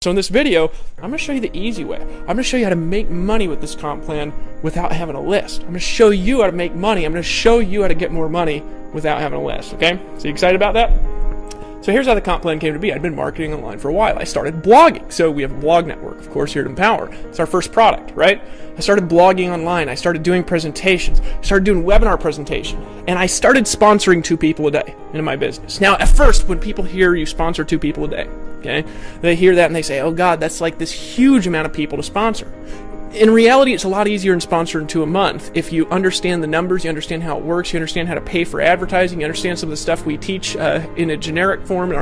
So in this video, I'm going to show you the easy way. I'm going to show you how to make money with this comp plan without having a list. I'm going to show you how to make money. I'm going to show you how to get more money without having a list, okay? So you excited about that? So here's how the comp plan came to be. I'd been marketing online for a while. I started blogging. So we have a blog network, of course, here at Empower. It's our first product, right? I started blogging online. I started doing presentations. I started doing webinar presentation. And I started sponsoring 2 people a day in my business. Now, at first, when people hear you sponsor 2 people a day, okay, they hear that and they say, oh God, that's like this huge amount of people to sponsor. In reality, it's a lot easier than sponsoring 2 a month if you understand the numbers, you understand how it works, you understand how to pay for advertising, you understand some of the stuff we teach in a generic form in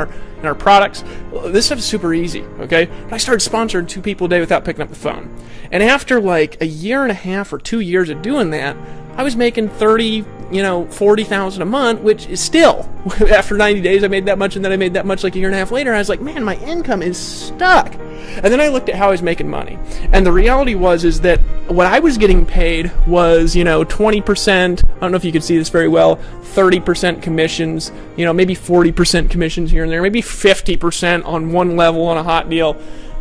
our products. This stuff is super easy, okay? But I started sponsoring 2 people a day without picking up the phone. And after like a year and a half or 2 years of doing that, I was making $40,000 a month, which is still, after 90 days I made that much, and then I made that much like a year and a half later. I was like, man, my income is stuck. And then I looked at how I was making money. And the reality is that what I was getting paid was, 20%, I don't know if you can see this very well, 30% commissions, maybe 40% commissions here and there, maybe 50% on one level on a hot deal.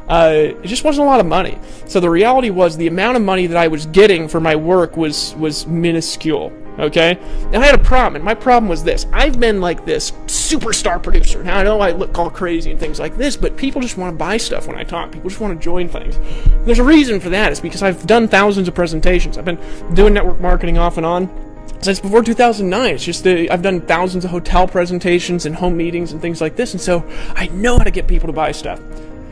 It just wasn't a lot of money. So the reality was the amount of money that I was getting for my work was minuscule. Okay? And I had a problem, and my problem was this. I've been like this superstar producer. Now, I know I look all crazy and things like this, but people just want to buy stuff when I talk. People just want to join things. And there's a reason for that. It's because I've done thousands of presentations. I've been doing network marketing off and on since before 2009. It's just I've done thousands of hotel presentations and home meetings and things like this, and so I know how to get people to buy stuff.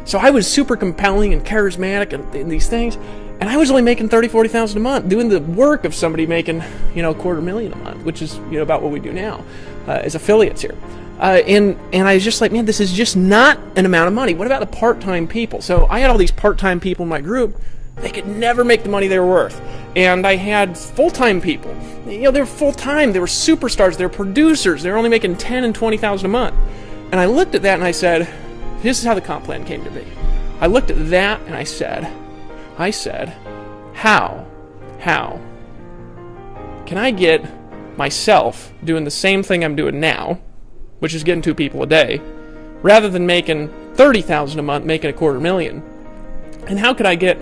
So I was super compelling and charismatic and these things, and I was only making $30,000, $40,000 a month, doing the work of somebody making, $250,000 a month, which is, about what we do now as affiliates here. And I was just like, man, this is just not an amount of money. What about the part-time people? So I had all these part-time people in my group. They could never make the money they were worth. And I had full-time people. They were full-time. They were superstars. They were producers. They were only making $10,000 and $20,000 a month. And I looked at that and I said, this is how the comp plan came to be. I looked at that and I said, how can I get myself doing the same thing I'm doing now, which is getting 2 people a day, rather than making $30,000 a month, making $250,000? And how could I get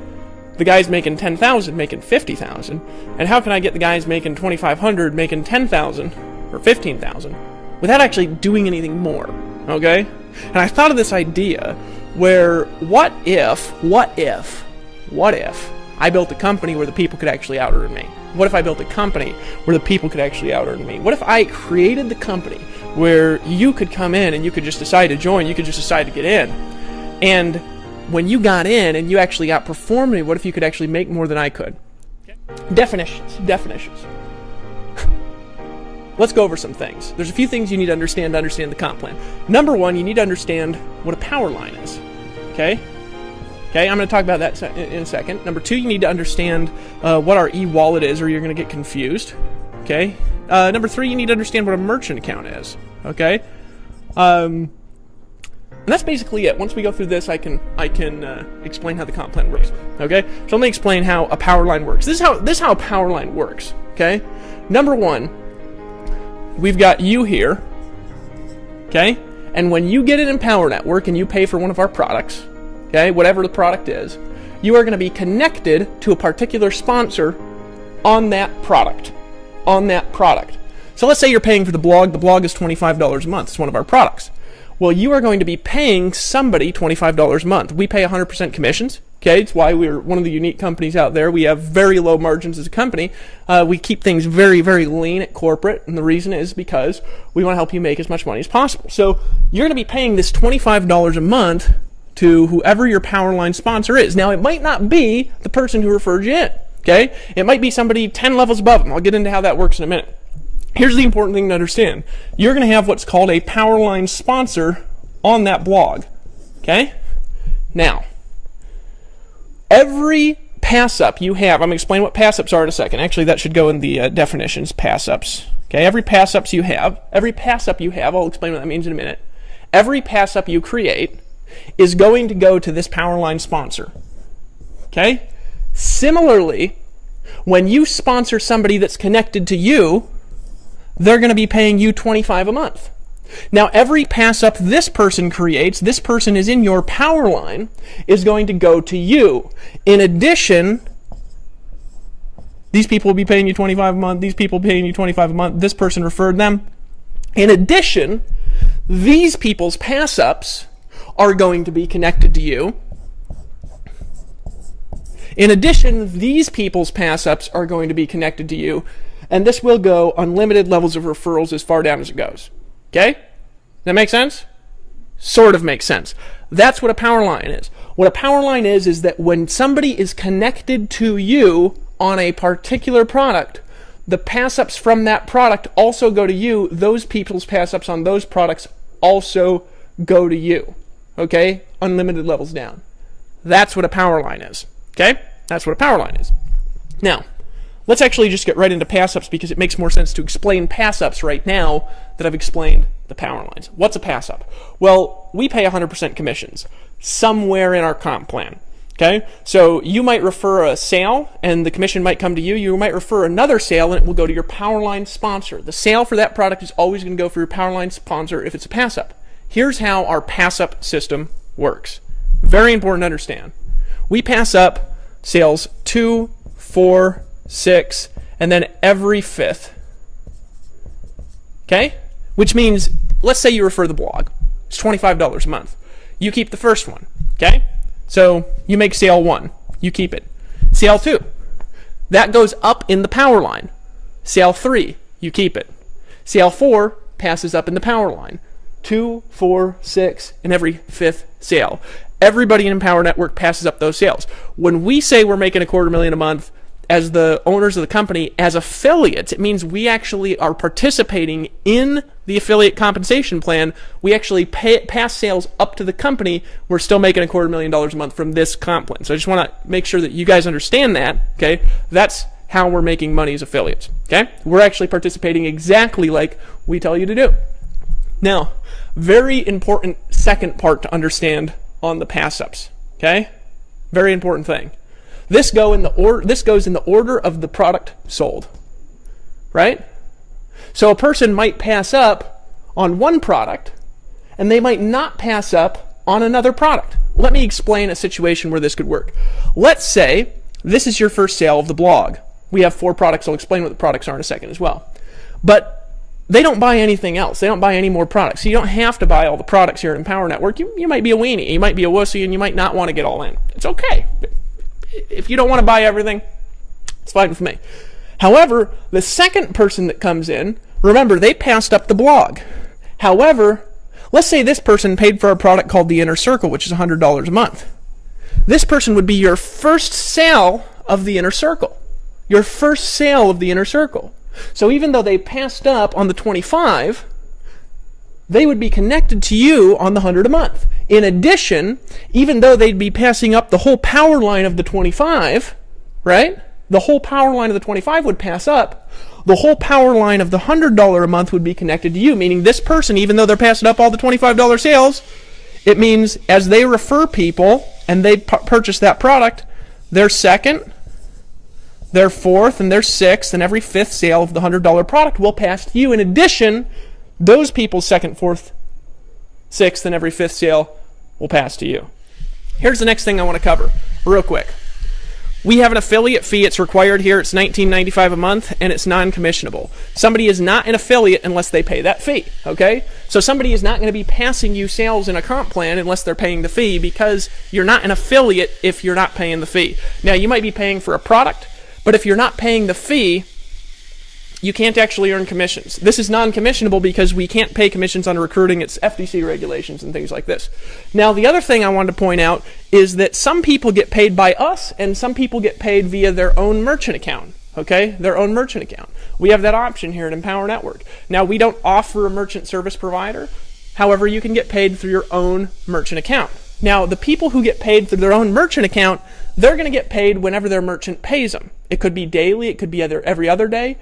the guys making $10,000 making $50,000? And how can I get the guys making $2,500 making $10,000 or $15,000 without actually doing anything more? Okay? And I thought of this idea where what if I built a company where the people could actually out-earn me? What if I built a company where the people could actually out-earn me? What if I created the company where you could come in and you could just decide to join, you could just decide to get in, and when you got in and you actually outperformed me, what if you could actually make more than I could? Okay. Definitions. Let's go over some things. There's a few things you need to understand the comp plan. Number 1, you need to understand what a power line is. Okay, I'm going to talk about that in a second. Number 2, you need to understand what our e-wallet is, or you're going to get confused. Okay. Number 3, you need to understand what a merchant account is. Okay. And that's basically it. Once we go through this, I can explain how the comp plan works. Okay. So let me explain how a power line works. This is how a power line works. Okay. Number 1. We've got you here, okay? And when you get an Empower Network and you pay for one of our products, okay, whatever the product is, you are going to be connected to a particular sponsor on that product. So let's say you're paying for the blog. The blog is $25 a month. It's one of our products. Well, you are going to be paying somebody $25 a month. We pay 100% commissions. Okay, it's why we're one of the unique companies out there. We have very low margins as a company. We keep things very, very lean at corporate, and the reason is because we want to help you make as much money as possible. So you're going to be paying this $25 a month to whoever your power line sponsor is. Now, it might not be the person who referred you in. Okay, it might be somebody 10 levels above them. I'll get into how that works in a minute. Here's the important thing to understand. You're going to have what's called a power line sponsor on that blog. Okay, now, every pass-up you have, I'm going to explain what pass-ups are in a second. Actually, that should go in the definitions, pass-ups. Okay, every pass-up you have, I'll explain what that means in a minute. Every pass-up you create is going to go to this power line sponsor. Okay? Similarly, when you sponsor somebody that's connected to you, they're going to be paying you $25 a month. Now, every pass up this person creates, this person is in your power line, is going to go to you. In addition, these people will be paying you $25 a month, these people paying you $25 a month, this person referred them. In addition, these people's pass ups are going to be connected to you. In addition, these people's pass ups are going to be connected to you, and this will go unlimited levels of referrals as far down as it goes. Okay? That make sense? Sort of makes sense. That's what a power line is. What a power line is that when somebody is connected to you on a particular product, the pass-ups from that product also go to you. Those people's pass-ups on those products also go to you. Okay? Unlimited levels down. That's what a power line is. Okay? That's what a power line is. Now, let's actually just get right into pass-ups because it makes more sense to explain pass-ups right now that I've explained the power lines. What's a pass-up? Well, we pay 100% commissions somewhere in our comp plan. Okay? So you might refer a sale and the commission might come to you. You might refer another sale and it will go to your power line sponsor. The sale for that product is always going to go for your power line sponsor if it's a pass-up. Here's how our pass-up system works. Very important to understand. We pass up sales 2, 4, 6, and then every 5th. Okay? Which means, let's say you refer the blog. It's $25 a month. You keep the first one. Okay? So you make sale 1. You keep it. Sale 2. That goes up in the power line. Sale 3. You keep it. Sale 4 passes up in the power line. 2, 4, 6, and every 5th sale. Everybody in Empower Network passes up those sales. When we say we're making $250,000 a month as the owners of the company, as affiliates, it means we actually are participating in the affiliate compensation plan. We actually pass sales up to the company. We're still making $250,000 a month from this comp plan. So I just want to make sure that you guys understand that. Okay, that's how we're making money as affiliates. Okay, we're actually participating exactly like we tell you to do. Now, very important second part to understand on the pass-ups. Okay, very important thing. This goes in the order of the product sold, right? So a person might pass up on one product, and they might not pass up on another product. Let me explain a situation where this could work. Let's say this is your first sale of the blog. We have 4 products. I'll explain what the products are in a second as well. But they don't buy anything else. They don't buy any more products. So you don't have to buy all the products here at Empower Network. You might be a weenie. You might be a wussy, and you might not want to get all in. It's okay. If you don't want to buy everything, it's fine with me. However, the second person that comes in, remember, they passed up the blog. However, let's say this person paid for a product called the Inner Circle, which is $100 a month. This person would be your first sale of the Inner Circle. Your first sale of the Inner Circle. So even though they passed up on the 25, they would be connected to you on the 100 a month. In addition, even though they'd be passing up the whole power line of the 25, right? The whole power line of the 25 would pass up. The whole power line of the $100 a month would be connected to you, meaning this person, even though they're passing up all the $25 sales, it means as they refer people and they purchase that product, their second, their fourth, and their sixth, and every 5th sale of the $100 product will pass to you. In addition, those people's second, fourth, 6th, and every 5th sale will pass to you. Here's the next thing I want to cover real quick. We have an affiliate fee. It's required here. It's $19.95 a month, and it's non-commissionable. Somebody is not an affiliate unless they pay that fee, okay? So somebody is not going to be passing you sales in a comp plan unless they're paying the fee, because you're not an affiliate if you're not paying the fee. Now, you might be paying for a product, but if you're not paying the fee, you can't actually earn commissions. This is non-commissionable because we can't pay commissions on recruiting. It's FTC regulations and things like this. Now, the other thing I wanted to point out is that some people get paid by us and some people get paid via their own merchant account, okay? Their own merchant account. We have that option here at Empower Network. Now, we don't offer a merchant service provider. However, you can get paid through your own merchant account. Now, the people who get paid through their own merchant account, they're going to get paid whenever their merchant pays them. It could be daily. It could be every other day.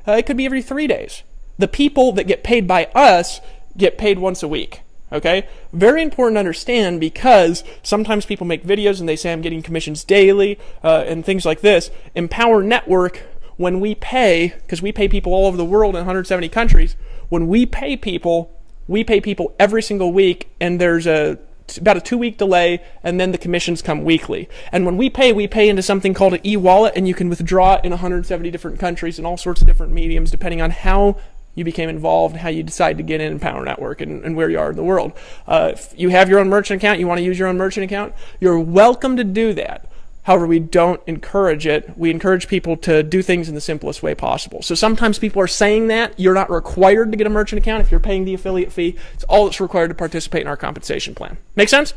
It could be every 3 days. The people that get paid by us get paid once a week. Okay? Very important to understand, because sometimes people make videos and they say I'm getting commissions daily and things like this. Empower Network, when we pay, because we pay people all over the world in 170 countries, when we pay people, we pay people every single week, and there's about a 2-week delay, and then the commissions come weekly. And when we pay into something called an e-wallet, and you can withdraw it in 170 different countries and all sorts of different mediums, depending on how you became involved, how you decide to get in Power Network, and where you are in the world. If you have your own merchant account, you want to use your own merchant account, you're welcome to do that. However, we don't encourage it. We encourage people to do things in the simplest way possible. So sometimes people are saying that you're not required to get a merchant account if you're paying the affiliate fee. It's all that's required to participate in our compensation plan. Make sense?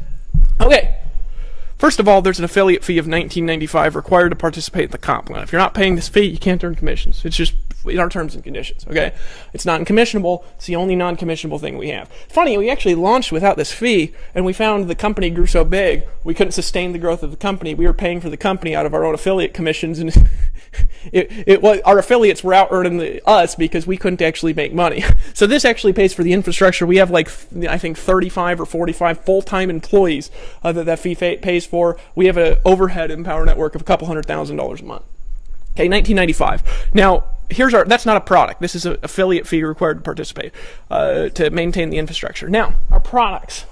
Okay. First of all, there's an affiliate fee of $19.95 required to participate in the comp plan. If you're not paying this fee, you can't earn commissions. It's just in our terms and conditions, okay? It's non-commissionable. It's the only non-commissionable thing we have. Funny, we actually launched without this fee, and we found the company grew so big, we couldn't sustain the growth of the company. We were paying for the company out of our own affiliate commissions, and our affiliates were out earning us because we couldn't actually make money. So this actually pays for the infrastructure. We have like, I think, 35 or 45 full-time employees that fee pays for. We have an overhead in Power Network of a couple $100,000 a month. Okay, $19.95. Now, that's not a product. This is an affiliate fee required to participate, to maintain the infrastructure. Now, our products.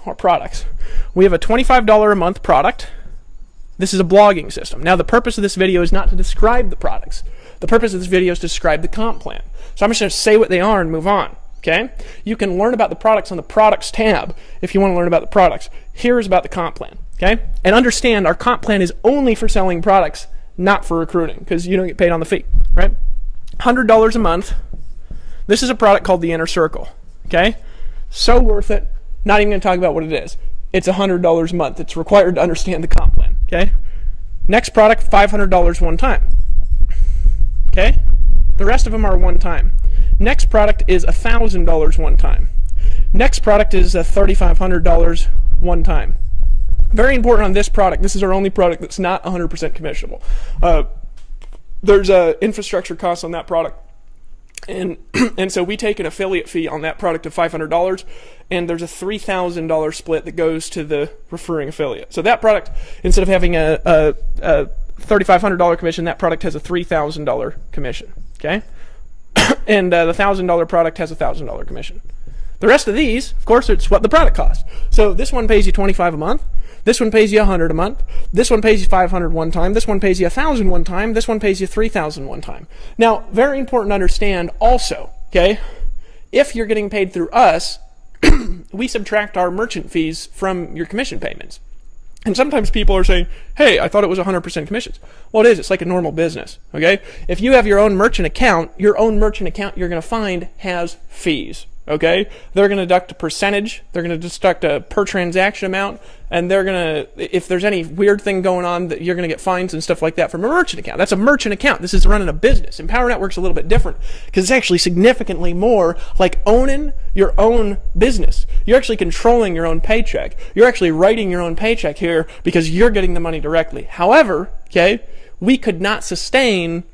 We have a $25 a month product. This is a blogging system. Now, the purpose of this video is not to describe the products. The purpose of this video is to describe the comp plan. So I'm just going to say what they are and move on. Okay? You can learn about the products on the products tab if you want to learn about the products. Here is about the comp plan. Okay? And understand our comp plan is only for selling products, not for recruiting, because you don't get paid on the fee, right? $100 a month. This is a product called the Inner Circle. Okay? So worth it. Not even going to talk about what it is. It's $100 a month. It's required to understand the comp plan. Okay? Next product, $500 one time. Okay? The rest of them are one time. Next product is $1,000 one time. Next product is $3,500 one time. Very important on this product. This is our only product that's not 100% commissionable. There's infrastructure costs on that product, and so we take an affiliate fee on that product of $500, and there's a $3,000 split that goes to the referring affiliate. So that product, instead of having a $3,500 commission, that product has a $3,000 commission. Okay, and the $1,000 product has a $1,000 commission. The rest of these, of course, it's what the product costs. So this one pays you $25 a month. This one pays you $100 a month. This one pays you $500 one time. This one pays you $1,000 one time. This one pays you $3,000 one time. Now, very important to understand also, okay, if you're getting paid through us, we subtract our merchant fees from your commission payments. And sometimes people are saying, hey, I thought it was 100% commissions. Well, it is. It's like a normal business, okay? If you have your own merchant account you're going to find has fees. Okay, they're going to deduct a percentage, they're going to deduct a per transaction amount, and they're going to, if there's any weird thing going on, that you're going to get fines and stuff like that from a merchant account. That's a merchant account. This is running a business. And Power Network's a little bit different because it's actually significantly more like owning your own business. You're actually controlling your own paycheck. You're actually writing your own paycheck here because you're getting the money directly. However, okay, we could not sustain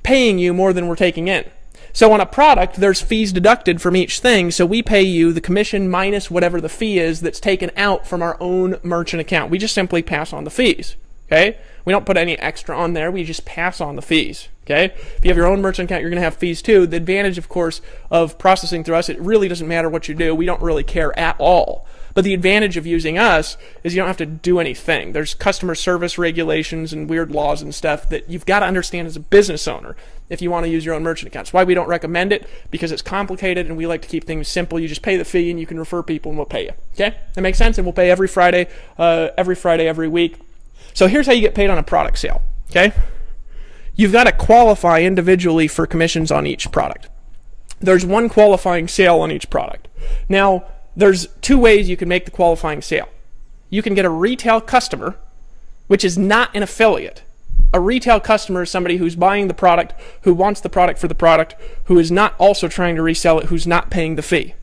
paying you more than we're taking in. So on a product, there's fees deducted from each thing, so we pay you the commission minus whatever the fee is that's taken out from our own merchant account. We just simply pass on the fees, okay? We don't put any extra on there, we just pass on the fees, okay? If you have your own merchant account, you're going to have fees too. The advantage, of course, of processing through us, it really doesn't matter what you do. We don't really care at all. But the advantage of using us is you don't have to do anything. There's customer service regulations and weird laws and stuff that you've got to understand as a business owner if you want to use your own merchant account. That's why we don't recommend it, because it's complicated and we like to keep things simple. You just pay the fee and you can refer people and we'll pay you. Okay? That makes sense? And we'll pay every Friday, every week. So here's how you get paid on a product sale. Okay? You've got to qualify individually for commissions on each product. There's one qualifying sale on each product. Now, there's two ways you can make the qualifying sale. You can get a retail customer, which is not an affiliate. A retail customer is somebody who's buying the product, who wants the product for the product, who is not also trying to resell it, who's not paying the fee.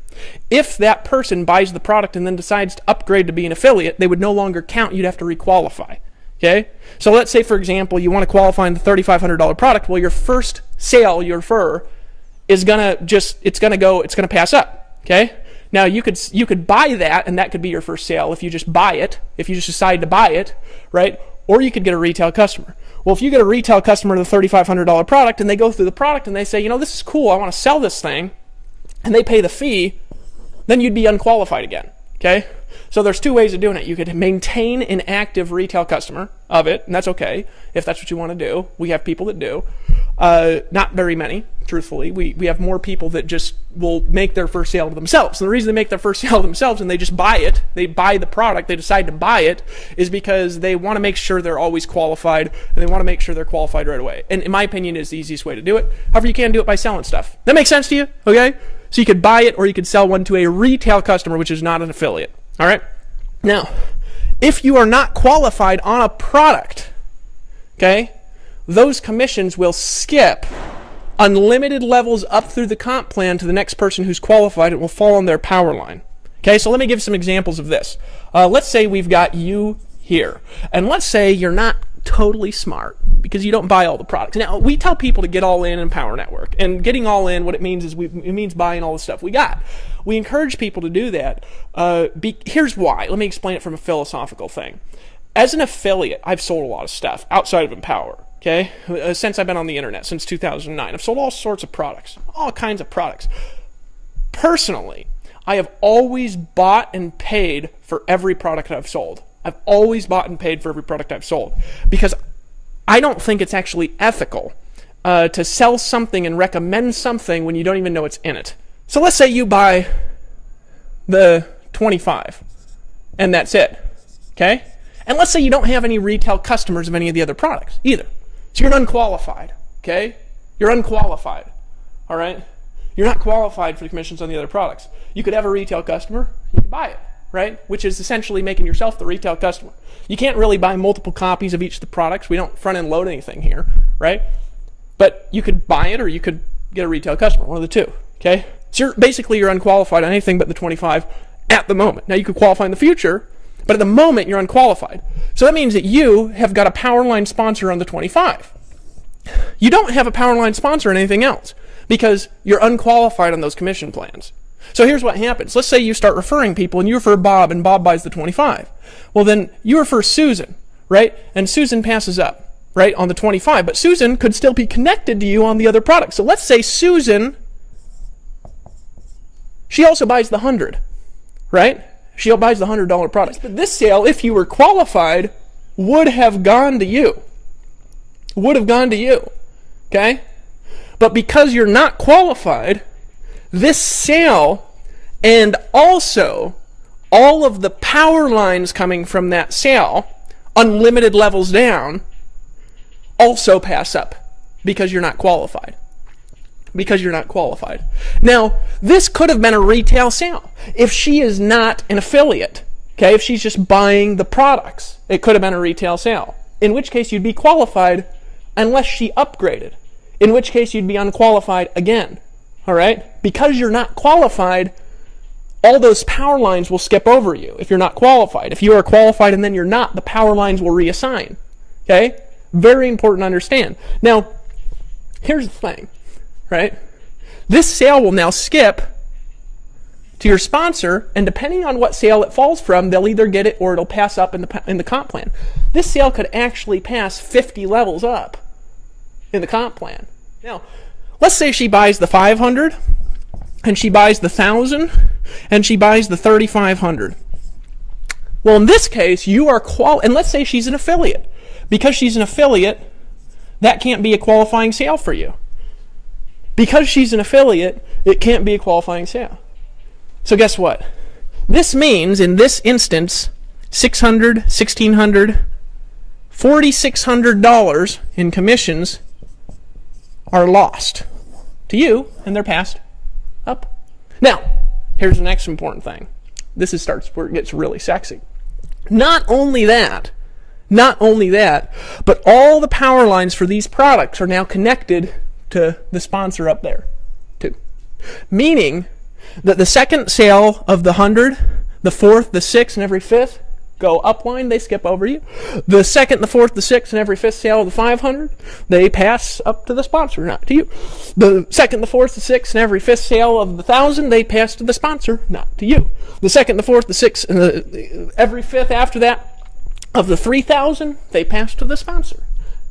If that person buys the product and then decides to upgrade to be an affiliate, they would no longer count. You'd have to requalify. Okay? So let's say, for example, you want to qualify in the $3,500 product. Well, your first sale you refer is gonna pass up. Okay? Now you could buy that, and that could be your first sale if you just buy it, if you just decide to buy it, right? Or you could get a retail customer. Well, if you get a retail customer to the $3,500 product and they go through the product and they say, you know, this is cool, I want to sell this thing, and they pay the fee, then you'd be unqualified again, okay? So there's two ways of doing it. You could maintain an active retail customer of it, and that's okay if that's what you want to do. We have people that do. Not very many, truthfully. We have more people that just will make their first sale to themselves. And the reason they make their first sale to themselves and they just buy it, they buy the product, they decide to buy it, is because they want to make sure they're always qualified, and they want to make sure they're qualified right away. And in my opinion, is the easiest way to do it. However, you can do it by selling stuff. That makes sense to you? Okay? So you could buy it, or you could sell one to a retail customer, which is not an affiliate. All right? Now, if you are not qualified on a product, okay, those commissions will skip unlimited levels up through the comp plan to the next person who's qualified. It will fall on their power line. Okay, so let me give some examples of this. Let's say we've got you here, and let's say you're not totally smart because you don't buy all the products. Now, we tell people to get all in Power Network, and getting all in, what it means is it means buying all the stuff we got. We encourage people to do that. Here's why. Let me explain it from a philosophical thing. As an affiliate, I've sold a lot of stuff outside of Empower. Okay, since I've been on the internet, since 2009, I've sold all sorts of products, all kinds of products. Personally, I have always bought and paid for every product I've sold. I've always bought and paid for every product I've sold, because I don't think it's actually ethical to sell something and recommend something when you don't even know what's in it. So let's say you buy the 25, and that's it, okay? And let's say you don't have any retail customers of any of the other products either. So you're unqualified, okay? You're unqualified, all right? You're not qualified for the commissions on the other products. You could have a retail customer, you could buy it, right? Which is essentially making yourself the retail customer. You can't really buy multiple copies of each of the products. We don't front-end load anything here, right? But you could buy it, or you could get a retail customer, one of the two, okay? So you're unqualified on anything but the 25 at the moment. Now you could qualify in the future, but at the moment you're unqualified. So that means that you have got a power line sponsor on the 25. You don't have a power line sponsor on anything else because you're unqualified on those commission plans. So here's what happens. Let's say you start referring people, and you refer Bob, and Bob buys the 25. Well, then you refer Susan, right? And Susan passes up, right, on the 25. But Susan could still be connected to you on the other product. So let's say Susan, she also buys the 100, right? She buys the $100 products. But this sale, if you were qualified, would have gone to you. Would have gone to you. Okay? But because you're not qualified, this sale, and also all of the power lines coming from that sale, unlimited levels down, also pass up because you're not qualified. Because you're not qualified. Now, this could have been a retail sale. If she is not an affiliate, okay, if she's just buying the products, it could have been a retail sale. In which case you'd be qualified unless she upgraded. In which case you'd be unqualified again. All right? Because you're not qualified, all those power lines will skip over you if you're not qualified. If you are qualified and then you're not, the power lines will reassign. Okay? Very important to understand. Now, here's the thing. Right? This sale will now skip to your sponsor, and depending on what sale it falls from, they'll either get it or it'll pass up in the comp plan. This sale could actually pass 50 levels up in the comp plan. Now, let's say she buys the 500, and she buys the 1,000, and she buys the 3,500. Well, in this case, you are and let's say she's an affiliate. Because she's an affiliate, that can't be a qualifying sale for you. Because she's an affiliate, it can't be a qualifying sale. So guess what? This means, in this instance, $600, $1,600, $4,600 in commissions are lost to you, and they're passed up. Now, here's the next important thing. This starts where it gets really sexy. Not only that, but all the power lines for these products are now connected to the sponsor up there, too. Meaning that the second sale of the 100, the fourth, the sixth, and every fifth go upline, they skip over you. The second, the fourth, the sixth, and every fifth sale of the 500, they pass up to the sponsor, not to you. The second, the fourth, the sixth, and every fifth sale of the 1,000, they pass to the sponsor, not to you. The second, the fourth, the sixth, and every fifth after that of the 3,000, they pass to the sponsor,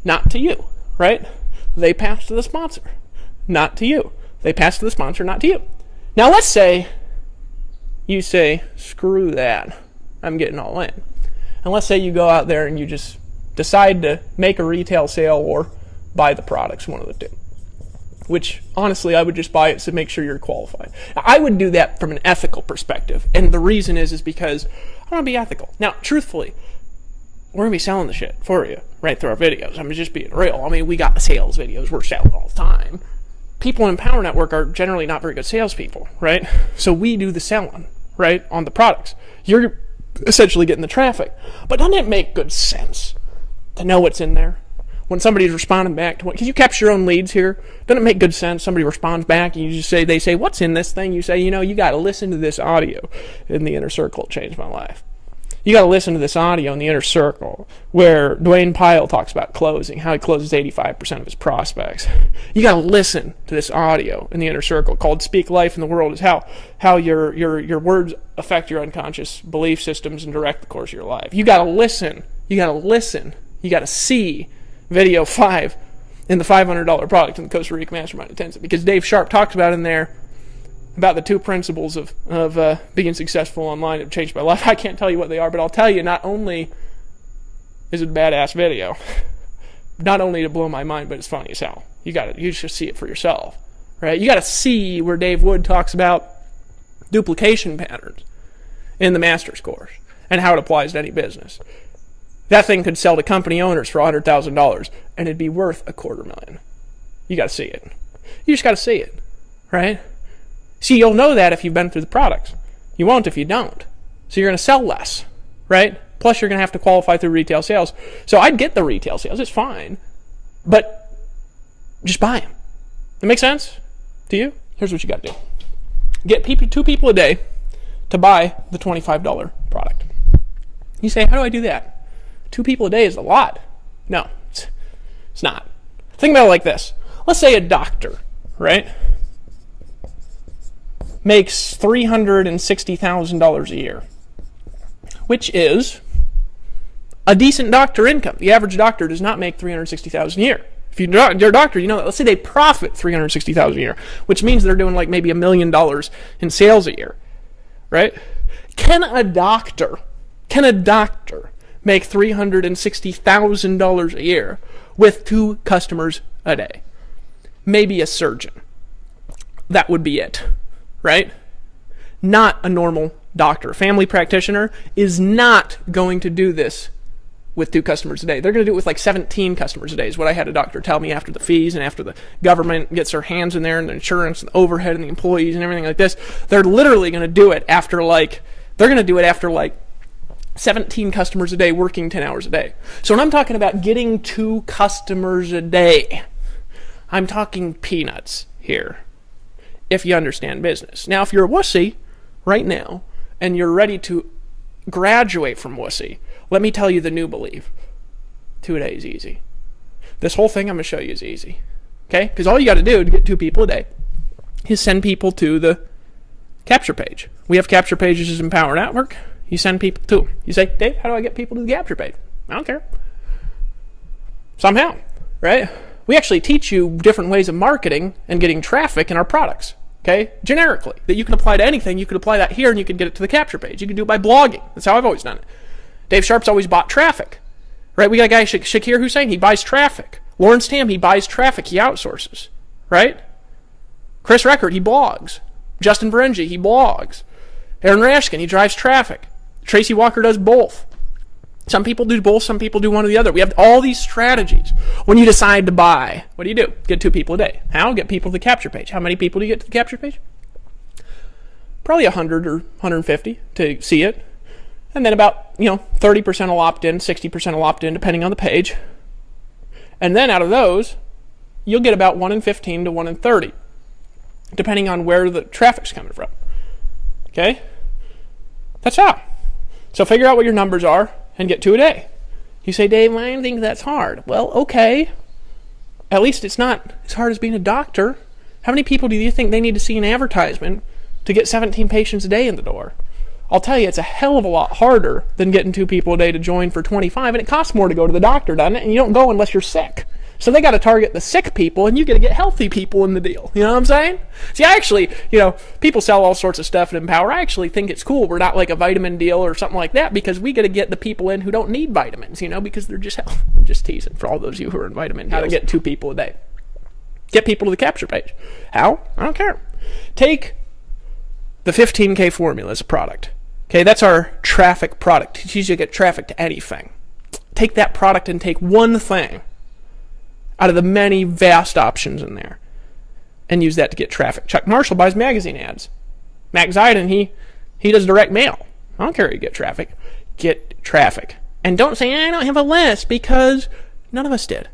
not to you, right? They pass to the sponsor, not to you. They pass to the sponsor, not to you. Now let's say you say, screw that, I'm getting all in. And let's say you go out there and you just decide to make a retail sale or buy the products, one of the two. Which, honestly, I would just buy it to make sure you're qualified. I would do that from an ethical perspective. And the reason is because I want to be ethical. Now, truthfully, we're going to be selling the shit for you right through our videos. I'm just being real. I mean, we got sales videos. We're selling all the time. People in Power Network are generally not very good salespeople, right? So we do the selling, right, on the products. You're essentially getting the traffic. But doesn't it make good sense to know what's in there? When somebody's responding back to what, because you capture your own leads here, doesn't it make good sense? Somebody responds back and you just say, they say, what's in this thing? You say, you got to listen to this audio in the inner circle. It changed my life. You got to listen to this audio in the inner circle where Dwayne Pyle talks about closing, how he closes 85% of his prospects. You got to listen to this audio in the inner circle called Speak Life in the World, is how your words affect your unconscious belief systems and direct the course of your life. You got to listen. You got to listen. You got to see video 5 in the $500 product in the Costa Rica Mastermind Intensive, because Dave Sharp talks about in there about the 2 principles of being successful online that changed my life. I can't tell you what they are, but I'll tell you, not only is it a badass video, not only to blow my mind, but it's funny as hell. You should see it for yourself, right? You got to see where Dave Wood talks about duplication patterns in the master's course and how it applies to any business. That thing could sell to company owners for $100,000 and it'd be worth $250,000. You got to see it. You just got to see it, right? See, you'll know that if you've been through the products. You won't if you don't. So you're going to sell less, right? Plus, you're going to have to qualify through retail sales. So I'd get the retail sales. It's fine. But just buy them. That make sense to you? Here's what you got to do. Get 2 people a day to buy the $25 product. You say, how do I do that? 2 people a day is a lot. No, it's not. Think about it like this. Let's say a doctor, right, makes $360,000 a year, which is a decent doctor income. The average doctor does not make $360,000 a year. If you're a doctor, you know that. Let's say they profit $360,000 a year, which means they're doing like maybe $1 million in sales a year, right? Can a doctor make $360,000 a year with 2 customers a day? Maybe a surgeon. That would be it, right? Not a normal doctor. A family practitioner is not going to do this with 2 customers a day. They're going to do it with like 17 customers a day is what I had a doctor tell me, after the fees and after the government gets their hands in there and the insurance and the overhead and the employees and everything like this. They're literally going to do it after like 17 customers a day working 10 hours a day. So when I'm talking about getting 2 customers a day, I'm talking peanuts here, if you understand business. Now, if you're a wussy right now and you're ready to graduate from wussy, let me tell you the new belief. 2 a day is easy. This whole thing I'm going to show you is easy. Okay? Because all you got to do to get 2 people a day is send people to the capture page. We have capture pages in Power Network. You send people to them. You say, Dave, how do I get people to the capture page? I don't care. Somehow, right? We actually teach you different ways of marketing and getting traffic in our products, okay? Generically, that you can apply to anything. You could apply that here and you can get it to the capture page. You can do it by blogging. That's how I've always done it. Dave Sharp's always bought traffic, right? We got a guy, Shakir Hussein, he buys traffic. Lawrence Tam, he buys traffic. He outsources, right? Chris Record, he blogs. Justin Varengi, he blogs. Aaron Rashkin, he drives traffic. Tracy Walker does both. Some people do both, some people do one or the other. We have all these strategies. When you decide to buy, what do? Get 2 people a day. How? Get people to the capture page. How many people do you get to the capture page? Probably 100 or 150 to see it. And then about, 30% will opt in, 60% will opt in, depending on the page. And then out of those, you'll get about 1 in 15 to 1 in 30, depending on where the traffic's coming from. Okay? That's how. So figure out what your numbers are and get 2 a day. You say, Dave, I don't think that's hard. Well, okay. At least it's not as hard as being a doctor. How many people do you think they need to see an advertisement to get 17 patients a day in the door? I'll tell you, it's a hell of a lot harder than getting 2 people a day to join for 25, and it costs more to go to the doctor, doesn't it? And you don't go unless you're sick. So they got to target the sick people, and you got to get healthy people in the deal. You know what I'm saying? See, I actually, people sell all sorts of stuff at Empower. I actually think it's cool. We're not like a vitamin deal or something like that, because we got to get the people in who don't need vitamins, because they're just healthy. I'm just teasing for all those of you who are in vitamin deals. How to get 2 people a day. Get people to the capture page. How? I don't care. Take the 15K formula as a product. Okay, that's our traffic product. It teaches you to get traffic to anything. Take that product and take one thing out of the many vast options in there and use that to get traffic. Chuck Marshall buys magazine ads. Max Ziden, he does direct mail. I don't care how you get traffic. Get traffic. And don't say, I don't have a list, because none of us did.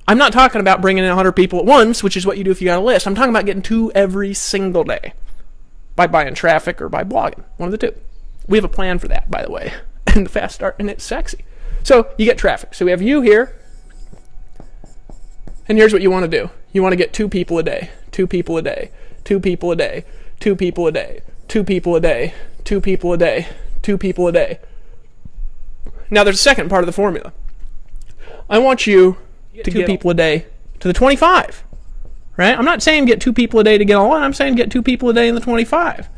I'm not talking about bringing in 100 people at once, which is what you do if you got a list. I'm talking about getting 2 every single day by buying traffic or by blogging. One of the 2. We have a plan for that, by the way. And the fast start, and it's sexy. So you get traffic. So we have you here. And here's what you want to do. You want to get 2 people a day. 2 people a day. 2 people a day. 2 people a day. 2 people a day. 2 people a day. 2 people a day. Now there's a second part of the formula. I want you to get 2 people a day to the 25. Right? I'm not saying get 2 people a day to get all 1. I'm saying get 2 people a day in the 25.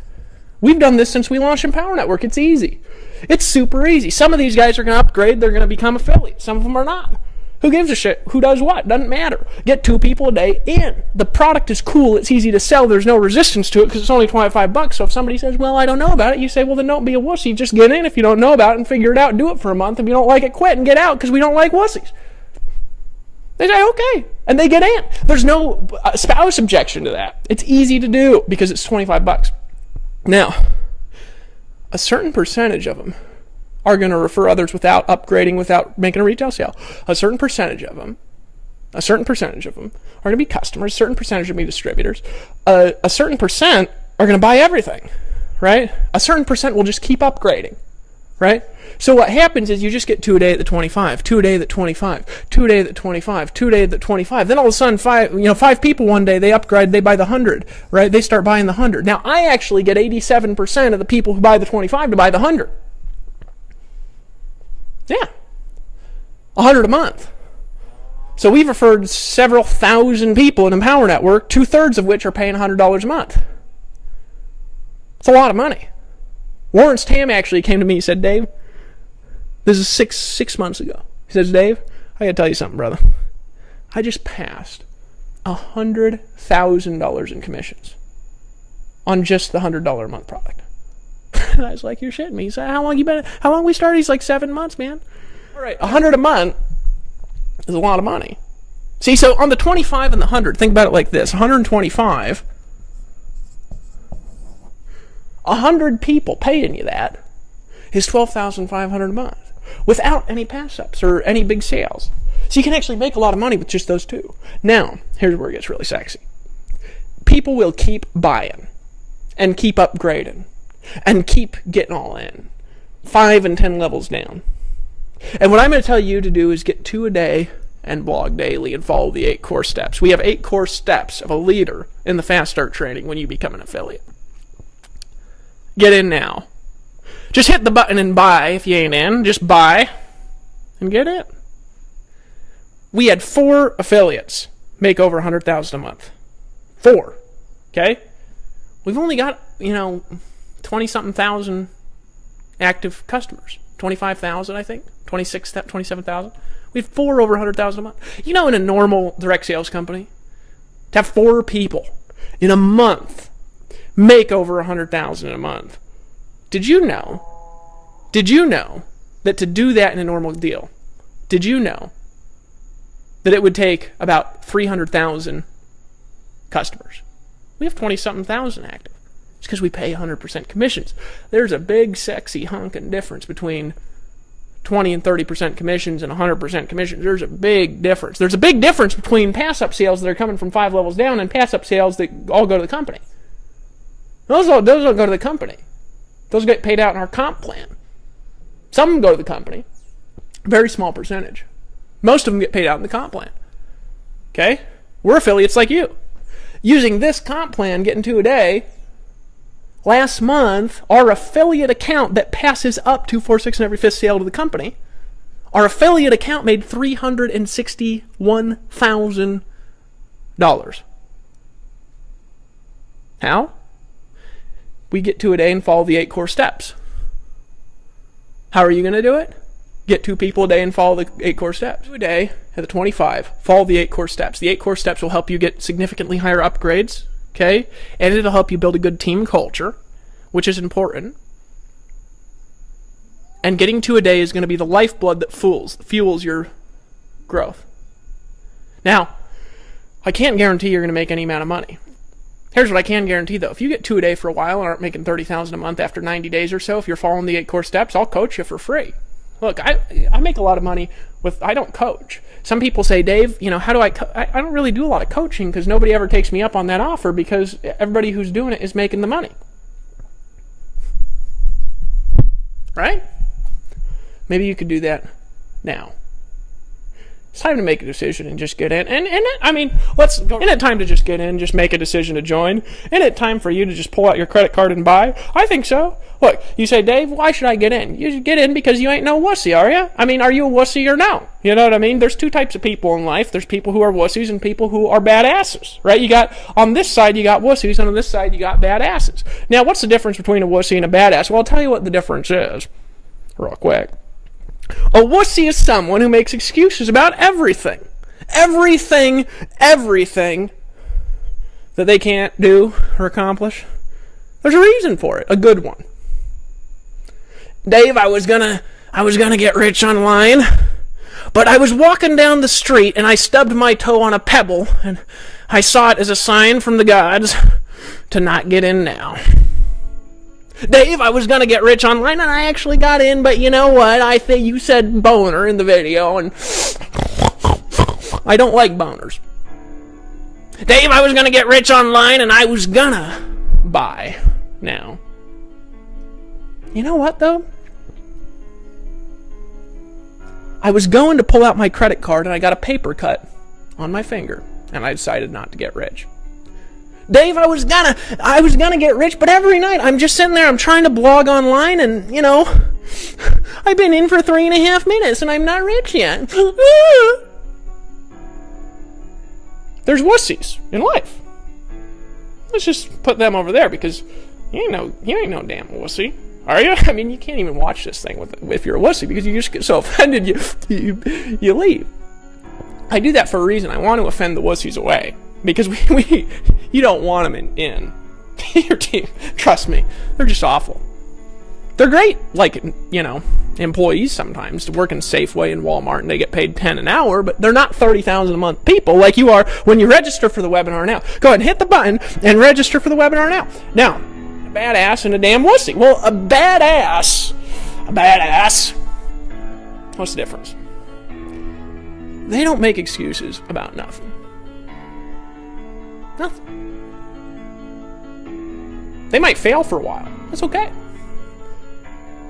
We've done this since we launched Empower Network. It's easy. It's super easy. Some of these guys are going to upgrade. They're going to become affiliates. Some of them are not. Who gives a shit? Who does what? Doesn't matter. Get 2 people a day in. The product is cool. It's easy to sell. There's no resistance to it because it's only $25. So if somebody says, well, I don't know about it, you say, well, then don't be a wussy. Just get in if you don't know about it and figure it out. Do it for a month. If you don't like it, quit and get out, because we don't like wussies. They say, okay. And they get in. There's no spouse objection to that. It's easy to do because it's $25. Now, a certain percentage of them are going to refer others without upgrading, without making a retail sale. A certain percentage of them are going to be customers. A certain percentage are going to be distributors. A certain percent are going to buy everything, right? A certain percent will just keep upgrading, right? So what happens is you just get 2 a day at the 25, 2 a day at the 25, 2 a day at the 25, 2 a day at the 25. Then all of a sudden, 5 people one day, they upgrade, they buy the 100, right? They start buying the 100. Now, I actually get 87% of the people who buy the 25 to buy the 100. Yeah. 100 a month. So we've referred several thousand people in Empower Network, 2/3 of which are paying $100 a month. It's a lot of money. Lawrence Tam actually came to me and said, Dave, this is six months ago. He says, Dave, I gotta tell you something, brother. I just passed $100,000 in commissions on just the $100 a month product. And I was like, you're shitting me. He said, how long we started? He's like, 7 months, man. All right, 100 a month is a lot of money. See, so on the 25 and the 100, think about it like this. 125, 100 people paying you that is $12,500 a month without any pass-ups or any big sales. So you can actually make a lot of money with just those 2. Now, here's where it gets really sexy. People will keep buying and keep upgrading and keep getting all in, 5 and 10 levels down. And what I'm going to tell you to do is get 2 a day and blog daily and follow the 8 core steps. We have 8 core steps of a leader in the Fast Start training when you become an affiliate. Get in now. Just hit the button and buy if you ain't in. Just buy and get in. We had 4 affiliates make over $100,000 a month. 4. Okay? We've only got, 20-something thousand active customers. 25,000, I think. 27,000. We have 4 over $100,000 a month. In a normal direct sales company, to have 4 people in a month make over $100,000 in a month. Did you know that to do that in a normal deal, did you know that it would take about 300,000 customers? We have 20-something thousand active. It's because we pay 100% commissions. There's a big, sexy honking difference between 20 and 30% commissions and 100% commissions. There's a big difference. There's a big difference between pass-up sales that are coming from 5 levels down and pass-up sales that all go to the company. Those don't go to the company. Those get paid out in our comp plan. Some of them go to the company. Very small percentage. Most of them get paid out in the comp plan. Okay? We're affiliates like you. Using this comp plan, getting 2 a day, last month, our affiliate account that passes up 2, 4, 6, and every 5th sale to the company, Our affiliate account made $361,000. How? We get 2 a day and follow the 8 core steps. How are you going to do it? Get 2 people a day and follow the 8 core steps. 2 a day at the 25. Follow the 8 core steps. The 8 core steps will help you get significantly higher upgrades, okay? And it'll help you build a good team culture, which is important. And getting 2 a day is going to be the lifeblood that fuels your growth. Now, I can't guarantee you're going to make any amount of money. Here's what I can guarantee, though. If you get 2 a day for a while and aren't making $30,000 a month after 90 days or so, if you're following the 8 core steps, I'll coach you for free. Look, I make a lot of money I don't coach. Some people say, Dave, how do I don't really do a lot of coaching because nobody ever takes me up on that offer because everybody who's doing it is making the money. Right? Maybe you could do that now. It's time to make a decision and just get in. Let's go. Isn't it time to just get in, just make a decision to join? Isn't it time for you to just pull out your credit card and buy? I think so. Look, you say, Dave, why should I get in? You should get in because you ain't no wussy, are you? Are you a wussy or no? You know what I mean? There's 2 types of people in life. There's people who are wussies and people who are badasses, right? You got, on this side, you got wussies, and on this side, you got badasses. Now, what's the difference between a wussy and a badass? Well, I'll tell you what the difference is, real quick. A wussy is someone who makes excuses about everything. Everything that they can't do or accomplish. There's a reason for it, a good one. Dave, I was gonna get rich online, but I was walking down the street and I stubbed my toe on a pebble and I saw it as a sign from the gods to not get in now. Dave, I was going to get rich online, and I actually got in, but you know what? I think you said boner in the video, and I don't like boners. Dave, I was going to get rich online, and I was going to buy now. You know what, though? I was going to pull out my credit card, and I got a paper cut on my finger, and I decided not to get rich. Dave, I was gonna get rich, but every night I'm just sitting there, I'm trying to blog online, and, I've been in for 3.5 minutes, and I'm not rich yet. There's wussies in life. Let's just put them over there, because you ain't no damn wussy, are you? You can't even watch this thing if you're a wussy, because you just get so offended, you leave. I do that for a reason. I want to offend the wussies away. Because you don't want them in your team. Trust me, they're just awful. They're great, employees sometimes to work in Safeway and Walmart, and they get paid $10 an hour, but they're not $30,000 a month people like you are when you register for the webinar now. Go ahead and hit the button and register for the webinar now. Now, a badass and a damn wussy. Well, a badass. What's the difference? They don't make excuses about nothing. Nothing. They might fail for a while. That's okay.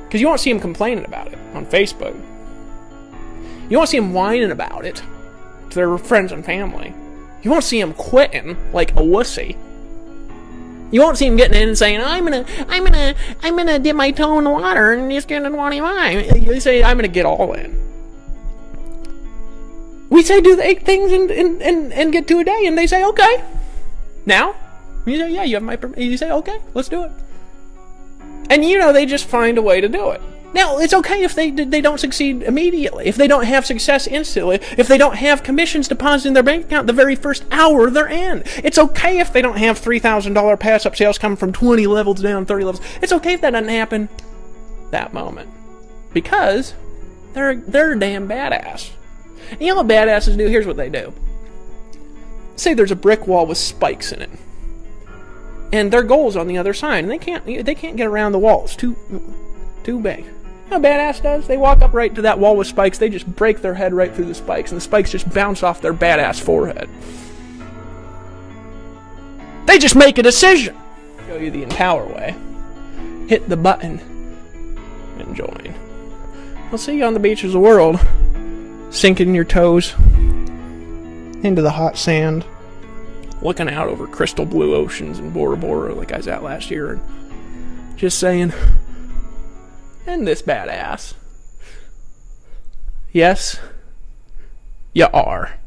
Because you won't see them complaining about it on Facebook. You won't see them whining about it to their friends and family. You won't see them quitting like a wussy. You won't see them getting in and saying, I'm gonna dip my toe in the water and just get in 25. You say, I'm gonna get all in. We say do the 8 things and get 2 a day, and they say, okay. Now, you say, yeah, you have my permission. You say, okay, let's do it. And they just find a way to do it. Now, it's okay if they don't succeed immediately, if they don't have success instantly, if they don't have commissions deposited in their bank account the very first hour they're in. It's okay if they don't have $3,000 pass-up sales coming from 20 levels down, 30 levels. It's okay if that doesn't happen that moment. Because they're a damn badass. And you know what badasses do? Here's what they do. Say there's a brick wall with spikes in it, and their goal's on the other side, and they can't get around the wall. It's too big. You know what a badass does? They walk up right to that wall with spikes. They just break their head right through the spikes, and the spikes just bounce off their badass forehead. They just make a decision. Show you the Empower way. Hit the button and join. I'll see you on the beaches of the world, sinking your toes into the hot sand, looking out over crystal blue oceans in Bora Bora like I was at last year, and just saying, and this badass, Yes, you are.